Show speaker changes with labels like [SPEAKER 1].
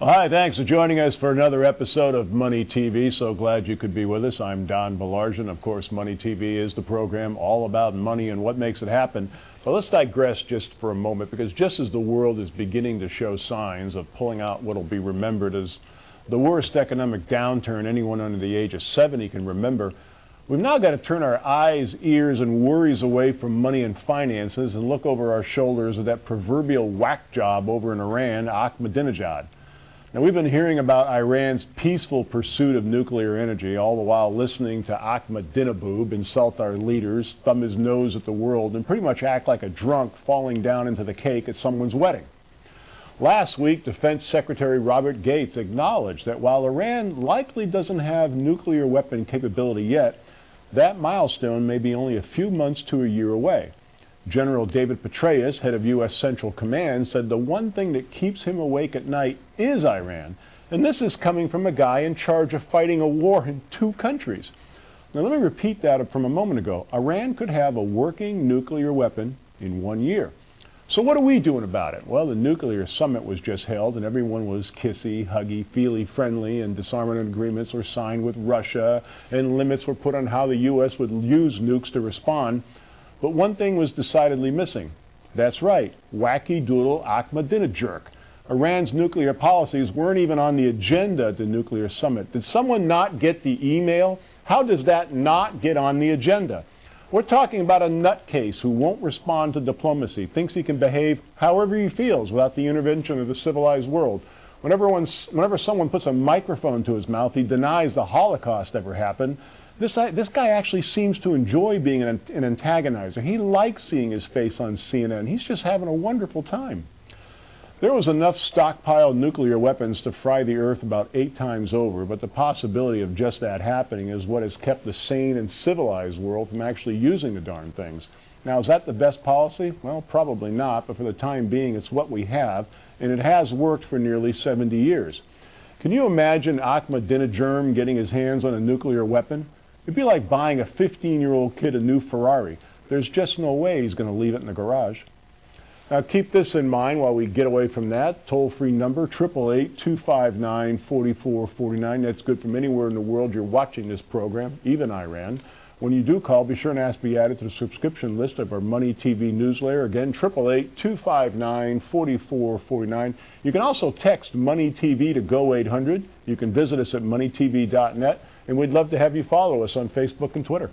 [SPEAKER 1] Well, hi, thanks for joining us for another episode of Money TV. So glad you could be with us. I'm Donald Baillargeon. Of course, Money TV is the program all about money and what makes it happen. But let's digress just for a moment, because just as the world is beginning to show signs of pulling out what will be remembered as the worst economic downturn anyone under the age of 70 can remember, we've now got to turn our eyes, ears, and worries away from money and finances and look over our shoulders at that proverbial whack job over in Iran, Ahmadinejad. Now, we've been hearing about Iran's peaceful pursuit of nuclear energy, all the while listening to Ahmadinejad insult our leaders, thumb his nose at the world, and pretty much act like a drunk falling down into the cake at someone's wedding. Last week, Defense Secretary Robert Gates acknowledged that while Iran likely doesn't have nuclear weapon capability yet, that milestone may be only a few months to a year away. General David Petraeus, head of U.S. Central Command, said the one thing that keeps him awake at night is Iran, and this is coming from a guy in charge of fighting a war in two countries. Now, let me repeat that from a moment ago. Iran could have a working nuclear weapon in 1 year. So what are we doing about it? Well, the nuclear summit was just held, and everyone was kissy, huggy, feely, friendly, and disarmament agreements were signed with Russia, and limits were put on how the U.S. would use nukes to respond. But one thing was decidedly missing. That's right, wacky doodle Ahmadinejad. Iran's nuclear policies weren't even on the agenda at the nuclear summit. Did someone not get the email? How does that not get on the agenda? We're talking about a nutcase who won't respond to diplomacy, thinks he can behave however he feels without the intervention of the civilized world. Whenever someone puts a microphone to his mouth, he denies the Holocaust ever happened. This guy actually seems to enjoy being an antagonizer. He likes seeing his face on CNN. He's just having a wonderful time. There was enough stockpiled nuclear weapons to fry the earth about 8 times over, but the possibility of just that happening is what has kept the sane and civilized world from actually using the darn things. Now, is that the best policy? Well, probably not, but for the time being, it's what we have, and it has worked for nearly 70 years. Can you imagine Ahmadinejad getting his hands on a nuclear weapon? It'd be like buying a 15-year-old kid a new Ferrari. There's just no way he's going to leave it in the garage. Now, keep this in mind while we get away from that. Toll-free number, 888-259-4449. That's good from anywhere in the world you're watching this program, even Iran. When you do call, be sure and ask to be added to the subscription list of our Money TV newsletter. Again, 888-259-4449. You can also text Money TV to go 800. You can visit us at moneytv.net. And we'd love to have you follow us on Facebook and Twitter.